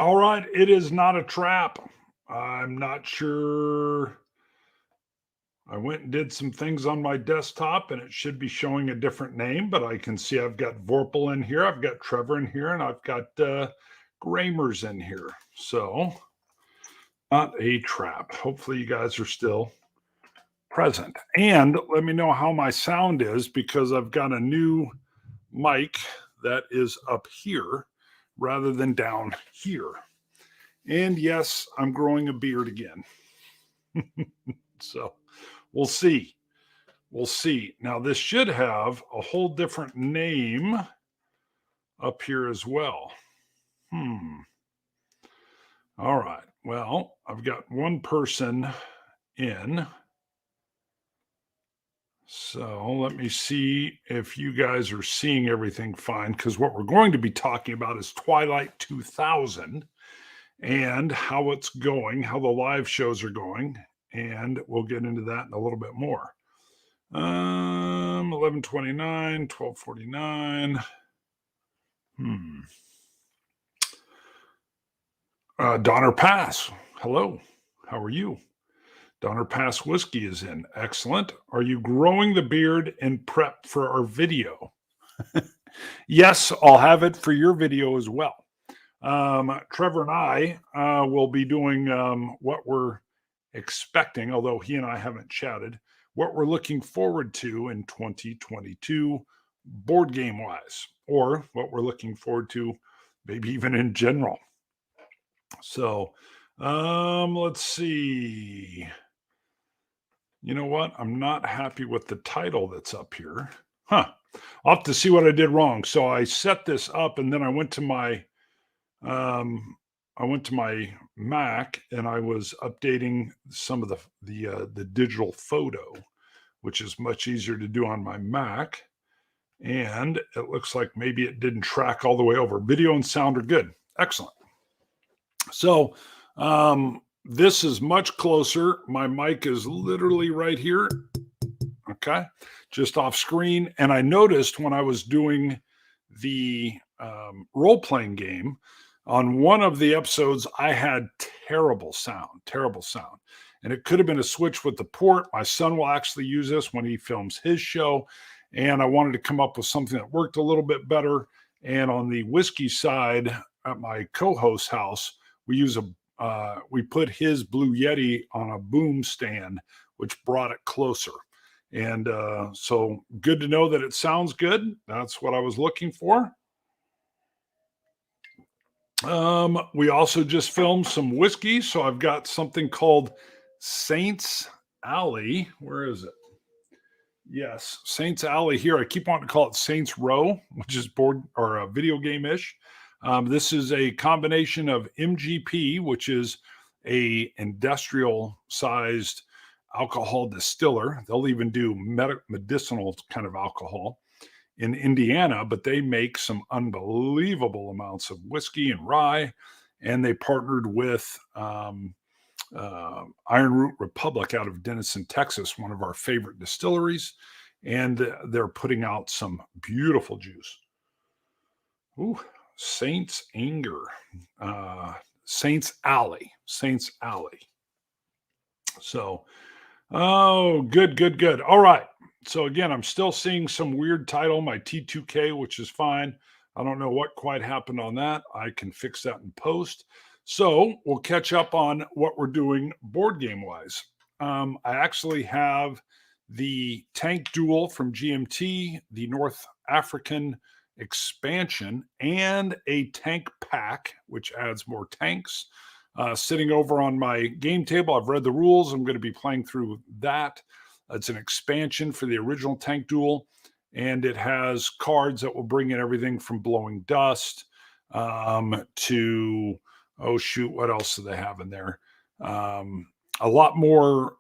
All right, it is not a trap. I'm not sure. I went and did some things on my desktop and it should be showing a different name, but I can see I've got Vorpal in here, I've got Trevor in here, and I've got Gramers in here. So, not a trap. Hopefully, you guys are still present. And let me know how my sound is because I've got a new mic that is up here rather than down here. And yes, I'm growing a beard again. So we'll see. We'll see. Now, this should have a whole different name up here as well. All right. Well, I've got one person in. So let me see if you guys are seeing everything fine, because what we're going to be talking about is Twilight 2000 and how it's going, how the live shows are going, and we'll get into that in a little bit more. 11:29, 12:49. Donner Pass. Hello. How are you? Donner Pass Whiskey is in. Excellent. Are you growing the beard in prep for our video? Yes, I'll have it for your video as well. Trevor and I will be doing what we're expecting, although he and I haven't chatted, what we're looking forward to in 2022 board game wise, or what we're looking forward to maybe even in general. So let's see. You know what? I'm not happy with the title that's up here. I'll have to see what I did wrong. So I set this up and then I went to my Mac and I was updating some of the digital photo, which is much easier to do on my Mac. And it looks like maybe it didn't track all the way over. Video and sound are good. Excellent. So this is much closer. My mic is literally right here. Okay. Just off screen. And I noticed when I was doing the role-playing game, on one of the episodes, I had terrible sound. And it could have been a switch with the port. My son will actually use this when he films his show. And I wanted to come up with something that worked a little bit better. And on the whiskey side at my co-host's house, we put his Blue Yeti on a boom stand, which brought it closer. And so good to know that it sounds good. That's what I was looking for. We also just filmed some whiskey. So I've got something called Saints Alley. Where is it? Yes, Saints Alley here. I keep wanting to call it Saints Row, which is board or a video game-ish. This is a combination of MGP, which is a industrial-sized alcohol distiller. They'll even do medicinal kind of alcohol in Indiana, but they make some unbelievable amounts of whiskey and rye, and they partnered with Iron Root Republic out of Denison, Texas, one of our favorite distilleries, and they're putting out some beautiful juice. Ooh, Saints Anger, Saints Alley. So, good. All right. So again, I'm still seeing some weird title, my T2K, which is fine. I don't know what quite happened on that. I can fix that in post. So we'll catch up on what we're doing board game wise. I actually have the Tank Duel from GMT, the North African expansion, and a tank pack, which adds more tanks, sitting over on my game table. I've read the rules. I'm going to be playing through that. It's an expansion for the original Tank Duel, and it has cards that will bring in everything from blowing dust to, oh shoot, what else do they have in there? A lot more,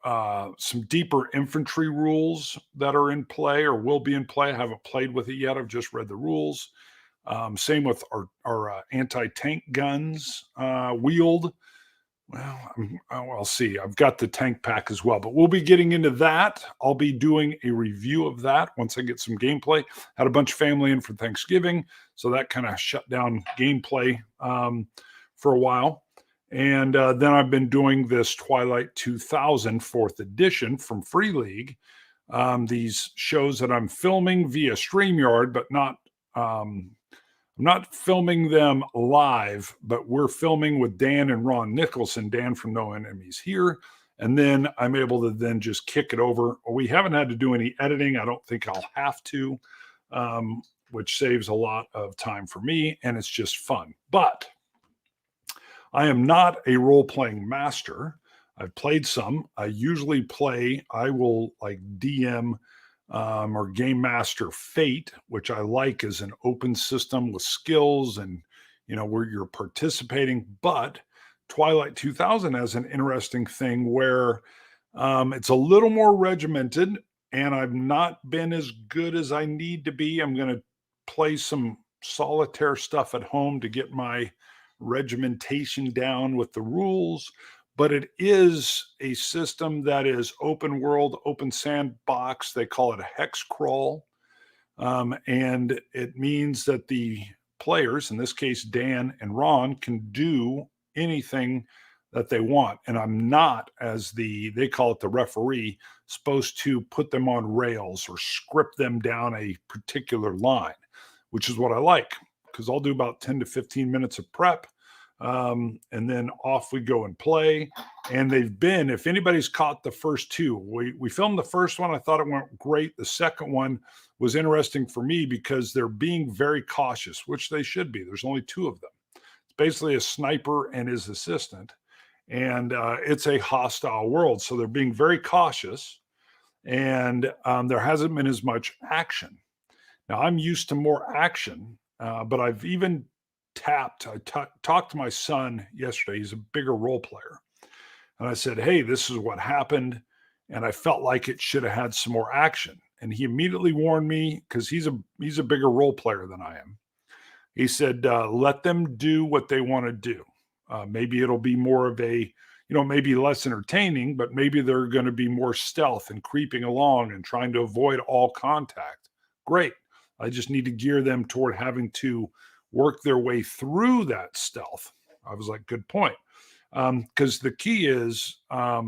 some deeper infantry rules that are in play or will be in play. I haven't played with it yet. I've just read the rules. Same with our anti-tank guns wheeled. Well, I'll see. I've got the tank pack as well, but we'll be getting into that. I'll be doing a review of that once I get some gameplay. Had a bunch of family in for Thanksgiving, so that kind of shut down gameplay for a while. And then I've been doing this Twilight 2000 4th edition from Free League. These shows that I'm filming via StreamYard, but I'm not filming them live, but we're filming with Dan and Ron Nicholson, Dan from No Enemies Here. And then I'm able to then just kick it over. We haven't had to do any editing. I don't think I'll have to, which saves a lot of time for me. And it's just fun. But I am not a role-playing master. I've played some. I will like DM or Game Master Fate, which I like as an open system with skills and, where you're participating. But Twilight 2000 has an interesting thing where it's a little more regimented, and I've not been as good as I need to be. I'm going to play some solitaire stuff at home to get my regimentation down with the rules. But it is a system that is open world, open sandbox. They call it a hex crawl. And it means that the players, in this case, Dan and Ron, can do anything that they want. And I'm not, they call it the referee, supposed to put them on rails or script them down a particular line, which is what I like, because I'll do about 10 to 15 minutes of prep. And then off we go and play. And if anybody's caught the first two, we filmed the first one. I thought it went great. The second one was interesting for me because they're being very cautious, which they should be. There's only two of them. It's basically a sniper and his assistant. And it's a hostile world. So they're being very cautious. And there hasn't been as much action. Now, I'm used to more action, but I've even I talked to my son yesterday. He's a bigger role player. And I said, hey, this is what happened. And I felt like it should have had some more action. And he immediately warned me, because he's a bigger role player than I am. He said, let them do what they want to do. Maybe it'll be more of a, maybe less entertaining, but maybe they're going to be more stealth and creeping along and trying to avoid all contact. Great. I just need to gear them toward having to work their way through that stealth. I was like, good point. Because the key is I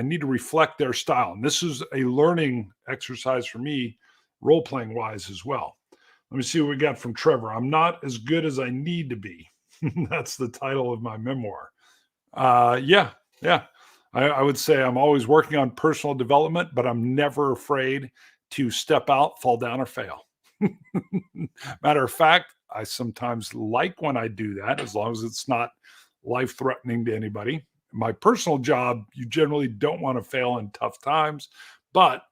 need to reflect their style. And this is a learning exercise for me, role-playing wise as well. Let me see what we got from Trevor. I'm not as good as I need to be. That's the title of my memoir. Yeah. I would say I'm always working on personal development, but I'm never afraid to step out, fall down, or fail. Matter of fact, I sometimes like when I do that, as long as it's not life-threatening to anybody. My personal job, you generally don't want to fail in tough times, but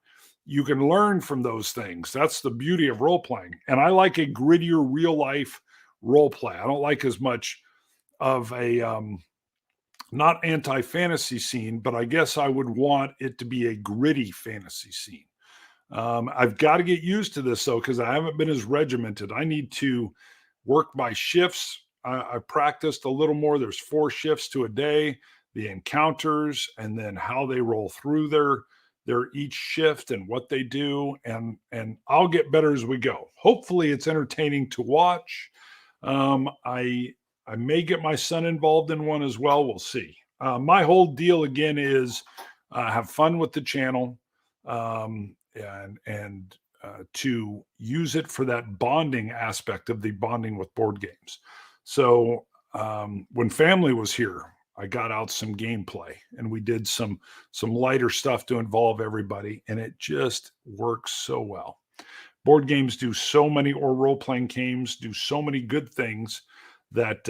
you can learn from those things. That's the beauty of role-playing. And I like a grittier, real-life role play. I don't like as much of a not anti-fantasy scene, but I guess I would want it to be a gritty fantasy scene. I've got to get used to this, though, because I haven't been as regimented. I need to work my shifts. I practiced a little more. There's 4 shifts to a day, the encounters, and then how they roll through their each shift and what they do. And I'll get better as we go. Hopefully it's entertaining to watch. I may get my son involved in one as well. We'll see. My whole deal again is have fun with the channel. And to use it for that bonding aspect of the bonding with board games. So when family was here, I got out some gameplay and we did some lighter stuff to involve everybody, and it just works so well. Board games do so many, or role-playing games do so many good things that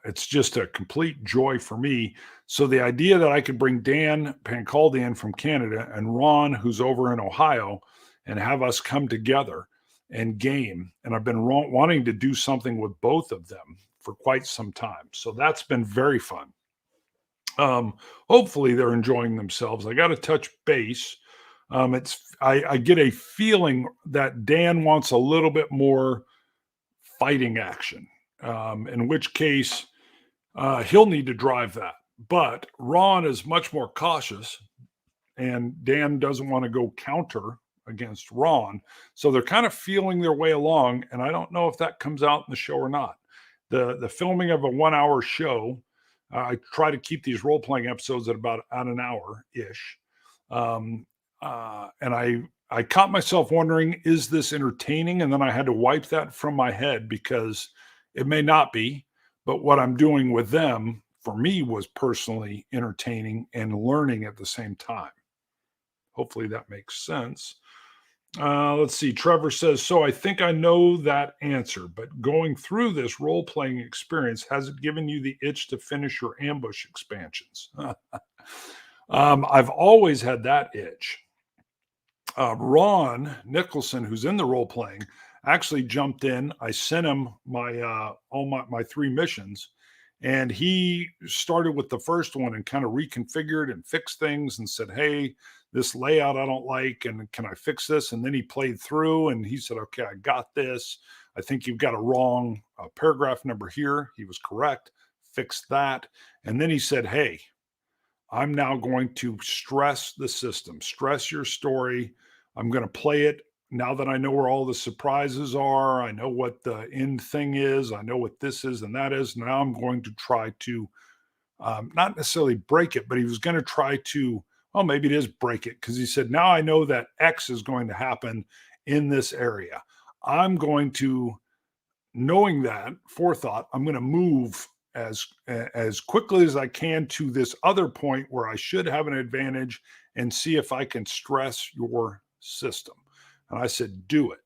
it's just a complete joy for me. So the idea that I could bring Dan Pancaldian from Canada and Ron, who's over in Ohio, and have us come together and game. And I've been wanting to do something with both of them for quite some time. So that's been very fun. Hopefully they're enjoying themselves. I got to touch base. I get a feeling that Dan wants a little bit more fighting action, in which case he'll need to drive that. But Ron is much more cautious, and Dan doesn't want to go counter against Ron. So they're kind of feeling their way along, and I don't know if that comes out in the show or not. the filming of a 1 hour show. I try to keep these role playing episodes at about an hour ish. Um, and I caught myself wondering, is this entertaining? And then I had to wipe that from my head because it may not be, but what I'm doing with them for me was personally entertaining and learning at the same time. Hopefully that makes sense. Let's see. Trevor says, so I think I know that answer, but going through this role playing experience, has it given you the itch to finish your ambush expansions? I've always had that itch. Ron Nicholson, who's in the role playing, actually jumped in. I sent him my all my 3 missions, and he started with the first one and kind of reconfigured and fixed things and said, "Hey, this layout I don't like, and can I fix this?" And then he played through and he said, "Okay, I got this. I think you've got a wrong paragraph number here." He was correct. Fixed that, and then he said, "Hey, I'm now going to stress the system, stress your story. I'm going to play it now that I know where all the surprises are. I know what the end thing is. I know what this is and that is. Now I'm going to try to not necessarily break it, but he was going to try to, well, maybe it is break it because he said, now I know that X is going to happen in this area. I'm going to, knowing that forethought, I'm going to move as quickly as I can to this other point where I should have an advantage and see if I can stress your system." And I said, "Do it."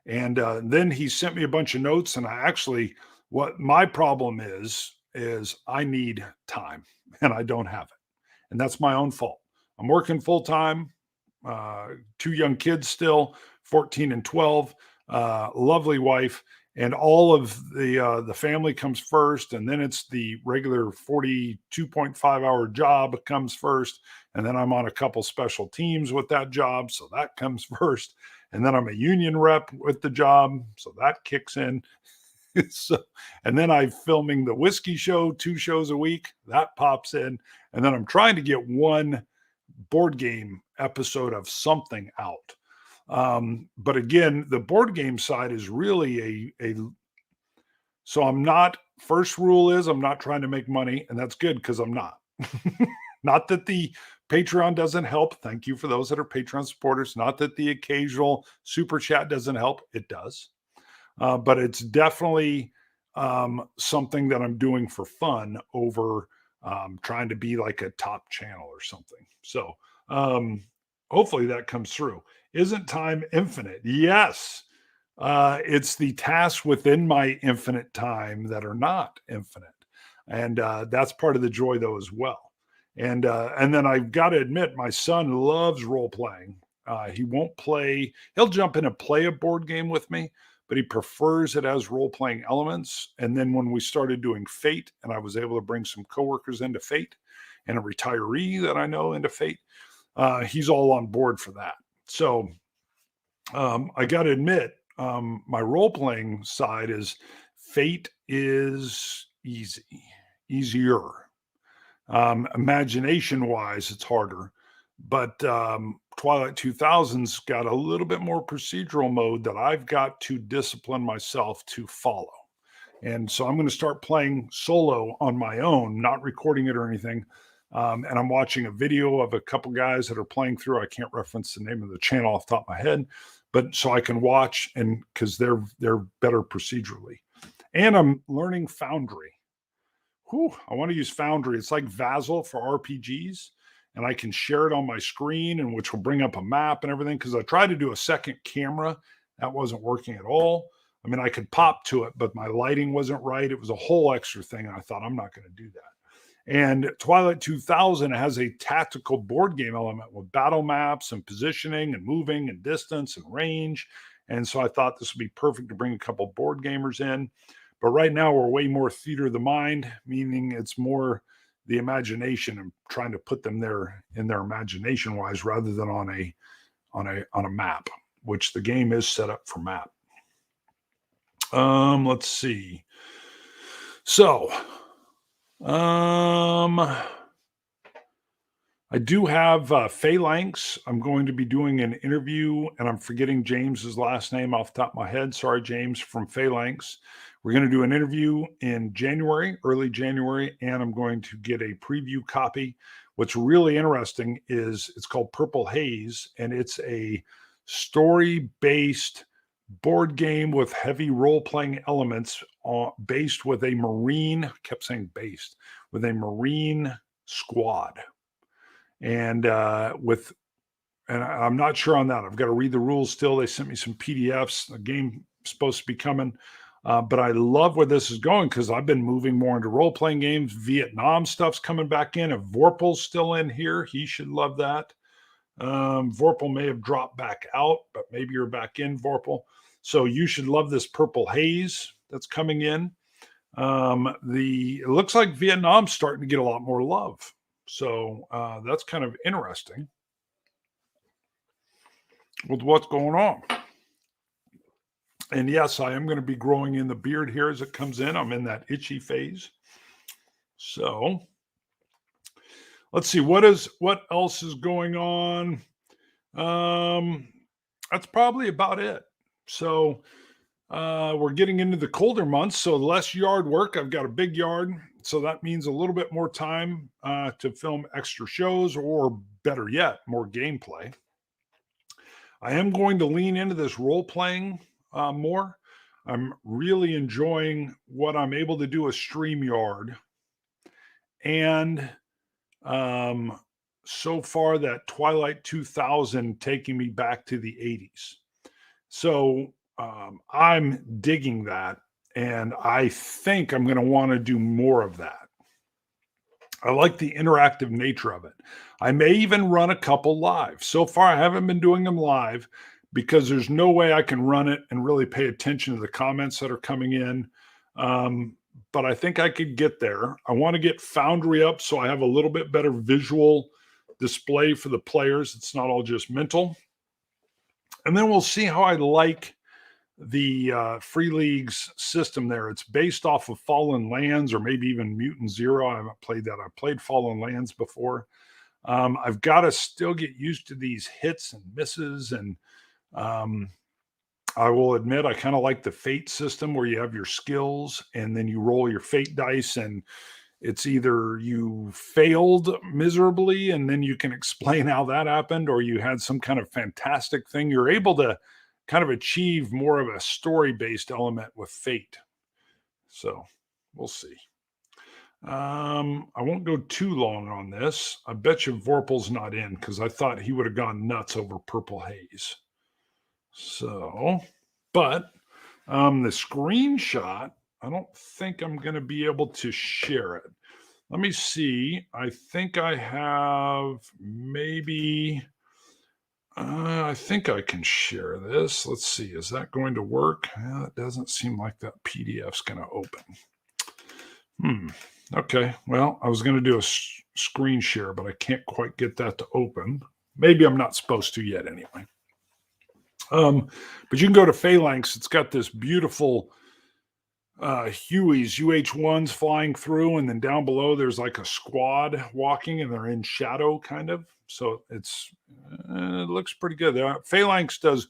And then he sent me a bunch of notes. And I actually, what my problem is I need time and I don't have it. And that's my own fault. I'm working full time, 2 young kids still, 14 and 12, lovely wife, and all of the family comes first, and then it's the regular 42.5 hour job comes first, and then I'm on a couple special teams with that job, so that comes first, and then I'm a union rep with the job, so that kicks in. So, and then I'm filming the whiskey show, 2 shows a week, that pops in, and then I'm trying to get one board game episode of something out. But again, the board game side is really so I'm not, first rule is I'm not trying to make money, and that's good because I'm not. Not that the Patreon doesn't help. Thank you for those that are Patreon supporters. Not that the occasional super chat doesn't help. It does. But it's definitely something that I'm doing for fun over trying to be like a top channel or something. So hopefully that comes through. Isn't time infinite? Yes. It's the tasks within my infinite time that are not infinite. And that's part of the joy, though, as well. And then I've got to admit, my son loves role playing. He won't play, he'll jump in and play a board game with me, but he prefers it as role playing elements. And then when we started doing Fate, and I was able to bring some coworkers into Fate and a retiree that I know into Fate, he's all on board for that. So I got to admit, my role playing side is Fate is easier. Imagination wise, it's harder, but Twilight 2000's got a little bit more procedural mode that I've got to discipline myself to follow. And so I'm going to start playing solo on my own, not recording it or anything. And I'm watching a video of a couple guys that are playing through. I can't reference the name of the channel off the top of my head, but so I can watch, and because they're better procedurally. And I'm learning Foundry. I want to use Foundry. It's like Vassal for RPGs, and I can share it on my screen, and which will bring up a map and everything. Because I tried to do a second camera, that wasn't working at all. I mean, I could pop to it, but my lighting wasn't right. It was a whole extra thing. And I thought, I'm not going to do that. And Twilight 2000 has a tactical board game element with battle maps and positioning and moving and distance and range. And so I thought this would be perfect to bring a couple board gamers in. But right now we're way more theater of the mind, meaning it's more the imagination and trying to put them there in their imagination wise rather than on a map, which the game is set up for map. Let's see. So I do have Phalanx. I'm going to be doing an interview, and I'm forgetting James's last name off the top of my head. Sorry, James from Phalanx. We're going to do an interview in January, early January, and I'm going to get a preview copy. What's really interesting is it's called Purple Haze, and it's a story-based board game with heavy role-playing elements, based with a Marine, kept saying based, with a Marine squad. And I'm not sure on that. I've got to read the rules still. They sent me some PDFs. The game is supposed to be coming. But I love where this is going because I've been moving more into role-playing games. Vietnam stuff's coming back in. If Vorpal's still in here, he should love that. Vorpal may have dropped back out, but maybe you're back in, Vorpal. So you should love this Purple Haze that's coming in. It looks like Vietnam's starting to get a lot more love. So that's kind of interesting with what's going on. And yes, I am going to be growing in the beard here as it comes in. I'm in that itchy phase. So let's see, what else is going on? That's probably about it. So we're getting into the colder months, so less yard work. I've got a big yard, so that means a little bit more time to film extra shows, or better yet, more gameplay. I am going to lean into this role-playing more. I'm really enjoying what I'm able to do with StreamYard. And so far, that Twilight 2000 taking me back to the 80s. So I'm digging that, and I think I'm going to want to do more of that. I like the interactive nature of it. I may even run a couple live. So far, I haven't been doing them live because there's no way I can run it and really pay attention to the comments that are coming in. But I think I could get there. I want to get Foundry up so I have a little bit better visual display for the players. It's not all just mental. And then we'll see how I like the Free League's system there. It's based off of Fallen Lands, or maybe even Mutant Zero. I haven't played that. I've played Fallen Lands before. I've got to still get used to these hits and misses. And I will admit, I kind of like the fate system where you have your skills and then you roll your fate dice, and it's either you failed miserably and then you can explain how that happened, or you had some kind of fantastic thing. You're able to kind of achieve more of a story-based element with fate. So we'll see. I won't go too long on this. I bet you Vorpal's not in because I thought he would have gone nuts over Purple Haze. So, but the screenshot, I don't think I'm going to be able to share it. Let me see. I think I have maybe... I think I can share this. Let's see. Is that going to work? It doesn't seem like that PDF's going to open. Okay. Well, I was going to do a screen share, but I can't quite get that to open. Maybe I'm not supposed to yet anyway. But you can go to Phalanx. It's got this beautiful Hueys, UH-1s flying through, and then down below there's like a squad walking, and they're in shadow kind of. So it looks pretty good. Phalanx does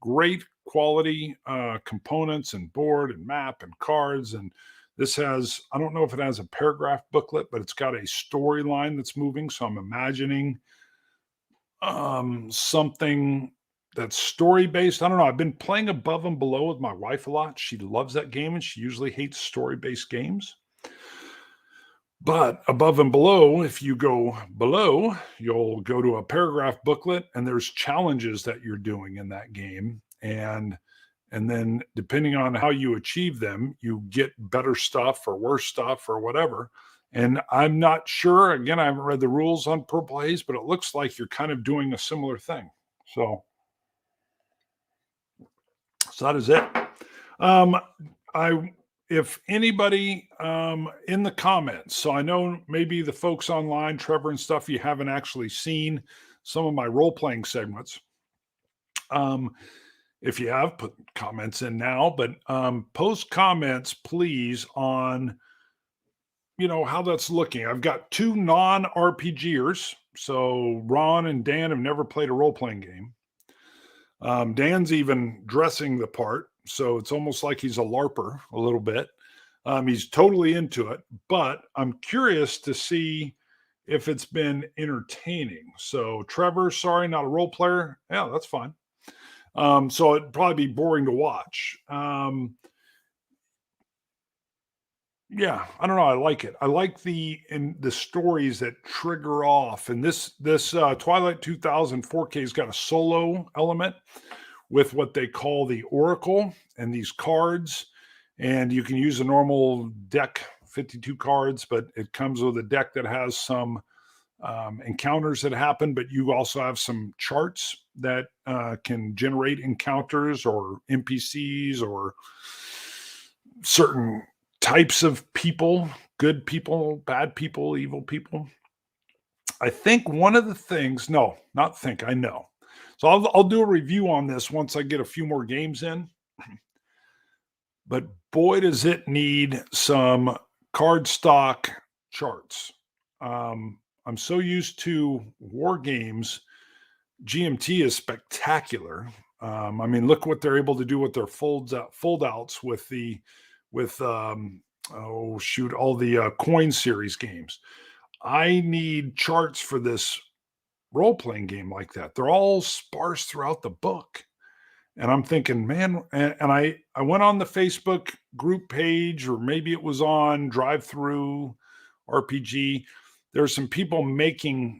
great quality components and board and map and cards. And this has, I don't know if it has a paragraph booklet, but it's got a storyline that's moving. So I'm imagining something that's story-based. I don't know. I've been playing Above and Below with my wife a lot. She loves that game, and she usually hates story-based games. But Above and Below, if you go below, you'll go to a paragraph booklet, and there's challenges that you're doing in that game. And then depending on how you achieve them, you get better stuff or worse stuff or whatever. And I'm not sure. Again, I haven't read the rules on Purple Haze, but it looks like you're kind of doing a similar thing. So that is it. If anybody in the comments, so I know maybe the folks online, Trevor and stuff, you haven't actually seen some of my role-playing segments. If you have, put comments in now, but post comments, please, on, how that's looking. I've got two non-RPGers. So Ron and Dan have never played a role-playing game. Dan's even dressing the part. So it's almost like he's a LARPer a little bit. He's totally into it, but I'm curious to see if it's been entertaining. So Trevor, sorry, not a role player. Yeah, that's fine. So it'd probably be boring to watch. Yeah, I don't know. I like it. I like the stories that trigger off. And this Twilight 2000 4K's got a solo element with what they call the Oracle and these cards. And you can use a normal deck, 52 cards, but it comes with a deck that has some encounters that happen, but you also have some charts that can generate encounters or NPCs or certain types of people, good people, bad people, evil people. I think one of the things, no, not think, I know. So I'll do a review on this once I get a few more games in. But boy, does it need some card stock charts. I'm so used to war games. GMT is spectacular. I mean, look what they're able to do with their fold outs with oh shoot, all the coin series games. I need charts for this role playing game like that. They're all sparse throughout the book. And I'm thinking, man, and I went on the Facebook group page, or maybe it was on Drive Through RPG. There's some people making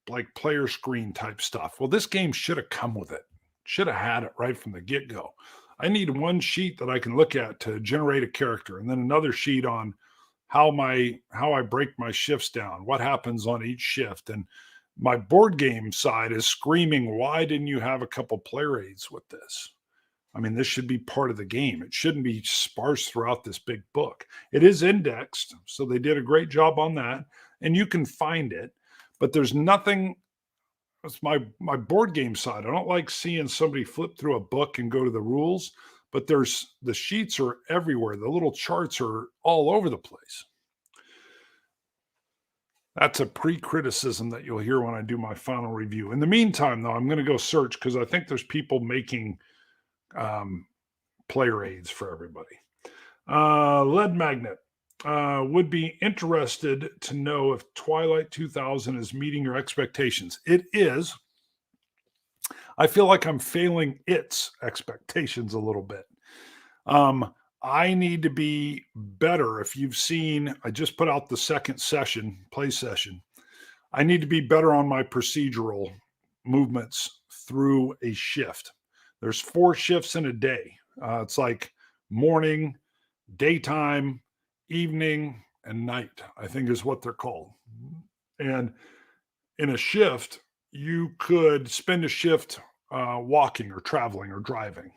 like player screen type stuff. Well, this game should have come with it. Should have had it right from the get-go. I need one sheet that I can look at to generate a character, and then another sheet on how I break my shifts down, what happens on each shift. And my board game side is screaming, why didn't you have a couple player aids with this? I mean, this should be part of the game. It shouldn't be sparse throughout this big book. It is indexed, so they did a great job on that, and you can find it, but there's nothing. It's my board game side. I don't like seeing somebody flip through a book and go to the rules, but there's the sheets are everywhere. The little charts are all over the place. That's a pre-criticism that you'll hear when I do my final review. In the meantime, though, I'm going to go search because I think there's people making player aids for everybody. Lead Magnet would be interested to know if Twilight 2000 is meeting your expectations. It is. I feel like I'm failing its expectations a little bit. I need to be better. If you've seen, I just put out the second play session. I need to be better on my procedural movements through a shift. There's 4 shifts in a day. It's like morning, daytime, evening, and night, I think is what they're called. And in a shift, you could spend a shift walking or traveling or driving,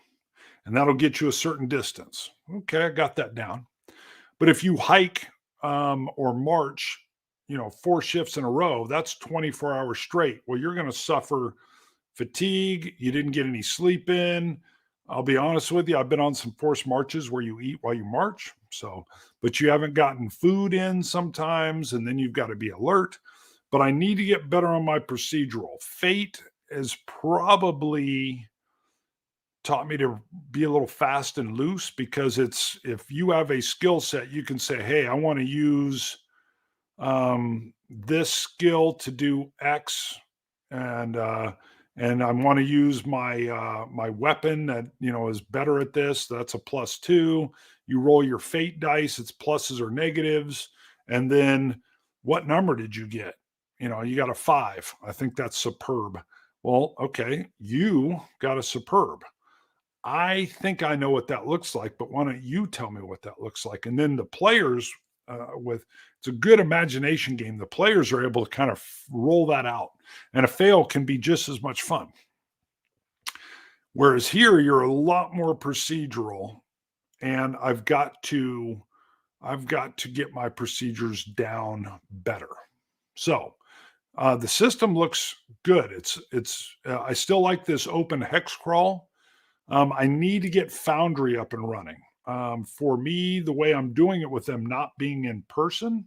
and that'll get you a certain distance. Okay, I got that down. But if you hike or march, 4 shifts in a row, that's 24 hours straight. Well, you're going to suffer fatigue. You didn't get any sleep in. I'll be honest with you. I've been on some forced marches where you eat while you march. But you haven't gotten food in sometimes, and then you've got to be alert. But I need to get better on my procedural. Fate has probably taught me to be a little fast and loose, because if you have a skill set, you can say, hey, I want to use this skill to do X, and I want to use my weapon that is better at this. That's a +2. You roll your fate dice. It's pluses or negatives, and then what number did you get? You got a 5. I think that's superb. Well, okay, you got a superb. I think I know what that looks like, but why don't you tell me what that looks like? And then the players, it's a good imagination game. The players are able to kind of roll that out, and a fail can be just as much fun. Whereas here, you're a lot more procedural, and I've got to get my procedures down better. So the system looks good. I still like this open hex crawl. I need to get Foundry up and running. For me, the way I'm doing it with them not being in person,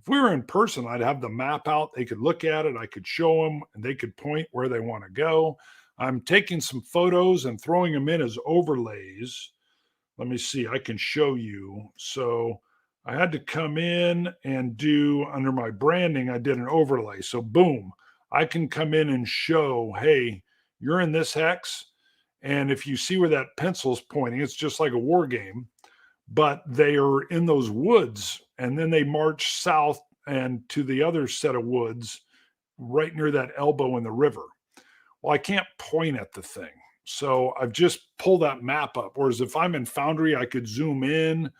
if we were in person, I'd have the map out. They could look at it. I could show them, and they could point where they want to go. I'm taking some photos and throwing them in as overlays. Let me see, I can show you. So I had to come in and do under my branding, I did an overlay. So boom, I can come in and show, hey, you're in this hex. And if you see where that pencil's pointing, it's just like a war game, but they are in those woods. And then they march south and to the other set of woods right near that elbow in the river. Well, I can't point at the thing. So I've just pulled that map up. Whereas if I'm in Foundry, I could zoom in,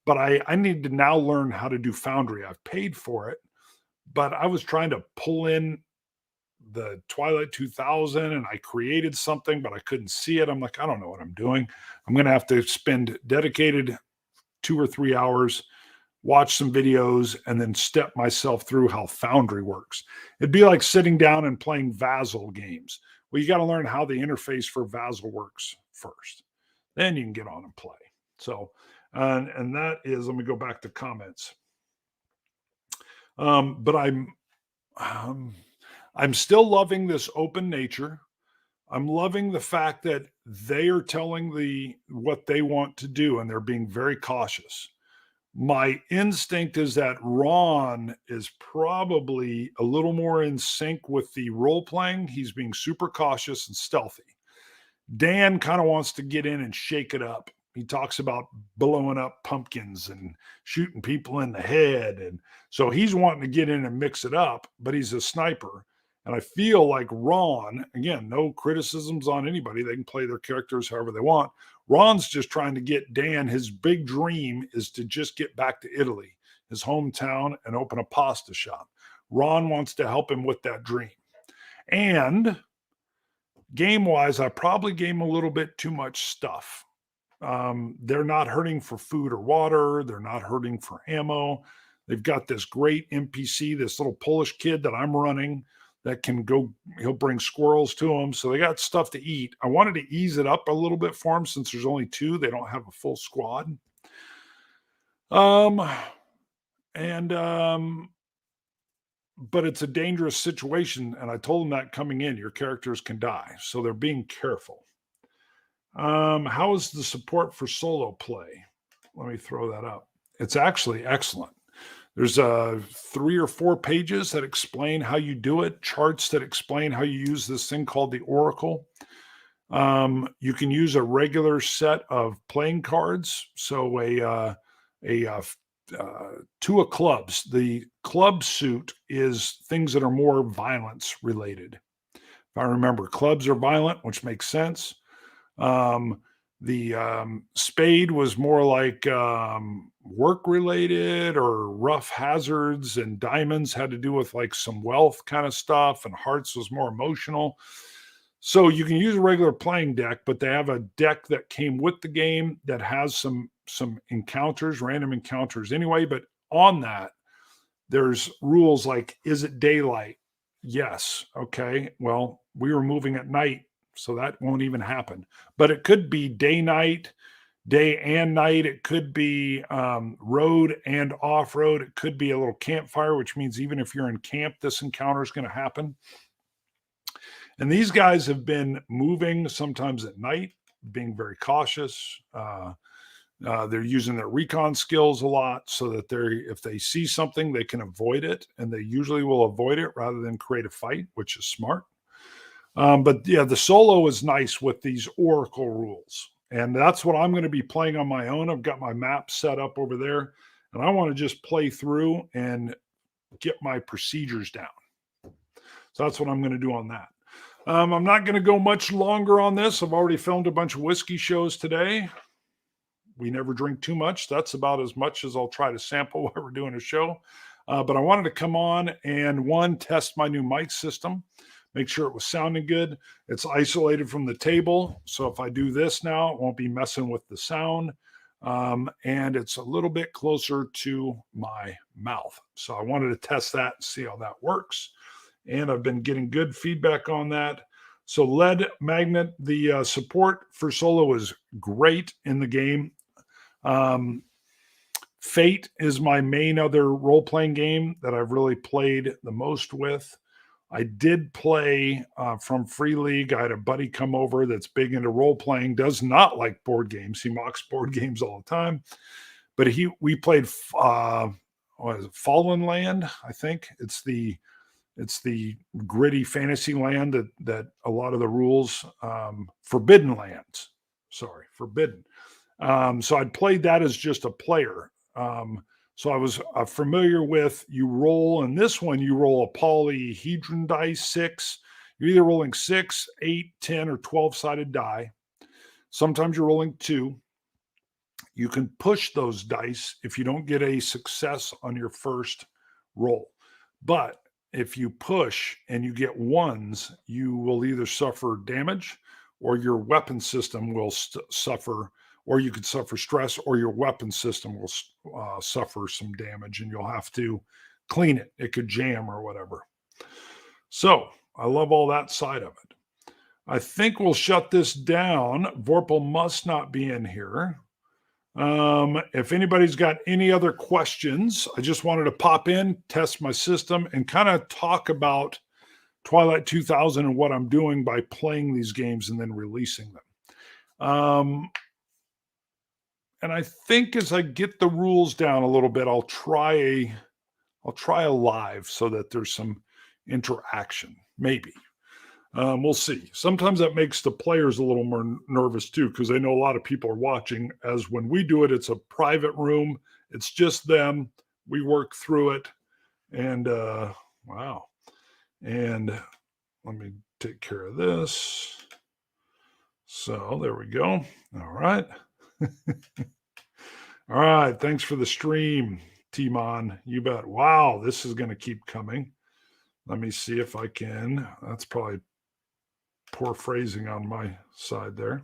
but I need to now learn how to do Foundry. I've paid for it, but I was trying to pull in the Twilight 2000 and I created something, but I couldn't see it. I'm like, I don't know what I'm doing. I'm going to have to spend dedicated 2 or 3 hours, watch some videos, and then step myself through how Foundry works. It'd be like sitting down and playing Vassal games. Well, you got to learn how the interface for Vassal works first. Then you can get on and play. So, and that is, let me go back to comments. But I'm still loving this open nature. I'm loving the fact that they are telling what they want to do, and they're being very cautious. My instinct is that Ron is probably a little more in sync with the role playing. He's being super cautious and stealthy. Dan kind of wants to get in and shake it up. He talks about blowing up pumpkins and shooting people in the head. And so he's wanting to get in and mix it up, but he's a sniper. And I feel like Ron, again, no criticisms on anybody. They can play their characters however they want. Ron's just trying to get Dan. His big dream is to just get back to Italy, his hometown, and open a pasta shop. Ron wants to help him with that dream. And game-wise, I probably gave him a little bit too much stuff. They're not hurting for food or water. They're not hurting for ammo. They've got this great NPC, this little Polish kid that I'm running that can go, he'll bring squirrels to them. So they got stuff to eat. I wanted to ease it up a little bit for them since there's only 2. They don't have a full squad. But it's a dangerous situation. And I told them that coming in, your characters can die. So they're being careful. How is the support for solo play? Let me throw that up. It's actually excellent. There's 3 or 4 pages that explain how you do it, charts that explain how you use this thing called the Oracle. You can use a regular set of playing cards. So 2 of clubs. The club suit is things that are more violence related. If I remember, clubs are violent, which makes sense. The spade was more like work related or rough hazards, and diamonds had to do with like some wealth kind of stuff, and hearts was more emotional. So you can use a regular playing deck, but they have a deck that came with the game that has some encounters, random encounters anyway. But on that, there's rules like, is it daylight? Yes. Okay. Well, we were moving at night, so that won't even happen. But it could be day and night. It could be road and off-road. It could be a little campfire, which means even if you're in camp, this encounter is going to happen. And these guys have been moving sometimes at night, being very cautious. They're using their recon skills a lot so that if they see something, they can avoid it. And they usually will avoid it rather than create a fight, which is smart. But yeah, the solo is nice with these Oracle rules. And that's what I'm going to be playing on my own. I've got my map set up over there, and I want to just play through and get my procedures down. So that's what I'm going to do on that. I'm not going to go much longer on this. I've already filmed a bunch of whiskey shows today. We never drink too much. That's about as much as I'll try to sample while we're doing a show. But I wanted to come on and test my new mic system. Make sure it was sounding good. It's isolated from the table. So if I do this now, it won't be messing with the sound. And it's a little bit closer to my mouth. So I wanted to test that and see how that works. And I've been getting good feedback on that. So lead magnet, the support for solo is great in the game. Fate is my main other role-playing game that I've really played the most with. I did play from Free League. I had a buddy come over that's big into role playing, does not like board games. He mocks board games all the time. But we played what is it, Fallen Land, I think. It's the gritty fantasy land that a lot of the rules, Forbidden Lands. Sorry, Forbidden. So I'd played that as just a player. So I was familiar with, you roll in this one, you roll a polyhedron dice, 6. You're either rolling 6, 8, 10, or 12-sided die. Sometimes you're rolling 2. You can push those dice if you don't get a success on your first roll. But if you push and you get 1s, you will either suffer damage or your weapon system will suffer, or you could suffer stress, or your weapon system will suffer some damage and you'll have to clean it. It could jam or whatever. So I love all that side of it. I think we'll shut this down. Vorpal must not be in here. If anybody's got any other questions, I just wanted to pop in, test my system, and kind of talk about Twilight 2000 and what I'm doing by playing these games and then releasing them. And I think as I get the rules down a little bit, I'll try a live so that there's some interaction, maybe. We'll see. Sometimes that makes the players a little more nervous too, because they know a lot of people are watching. As when we do it, it's a private room. It's just them. We work through it. And wow. And let me take care of this. So there we go. All right. All right. Thanks for the stream, Timon. You bet. Wow. This is going to keep coming. Let me see if I can. That's probably poor phrasing on my side there.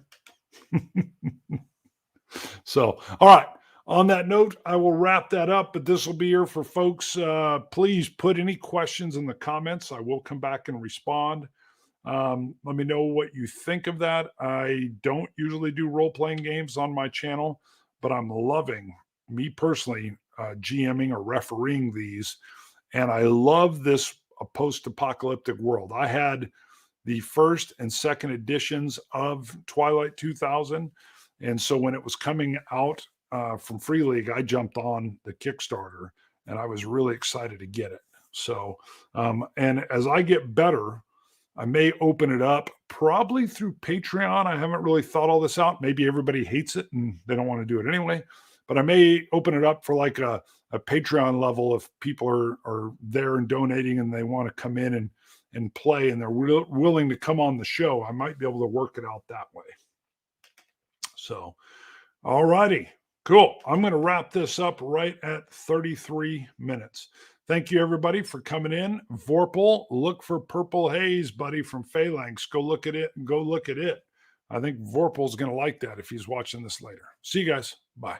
So, all right. On that note, I will wrap that up, but this will be here for folks. Please put any questions in the comments. I will come back and respond. Let me know what you think of that. I don't usually do role-playing games on my channel, but I'm loving, me personally, GMing or refereeing these. And I love this post-apocalyptic world. I had the first and second editions of Twilight 2000. And so when it was coming out from Free League, I jumped on the Kickstarter and I was really excited to get it. So, and as I get better, I may open it up probably through Patreon. I haven't really thought all this out. Maybe everybody hates it and they don't want to do it anyway, but I may open it up for like a Patreon level if people are there and donating and they want to come in and play and they're willing to come on the show. I might be able to work it out that way. So, all righty, cool. I'm going to wrap this up right at 33 minutes. Thank you, everybody, for coming in. Vorpal, look for Purple Haze, buddy, from Phalanx. Go look at it and go look at it. I think Vorpal's going to like that if he's watching this later. See you guys. Bye.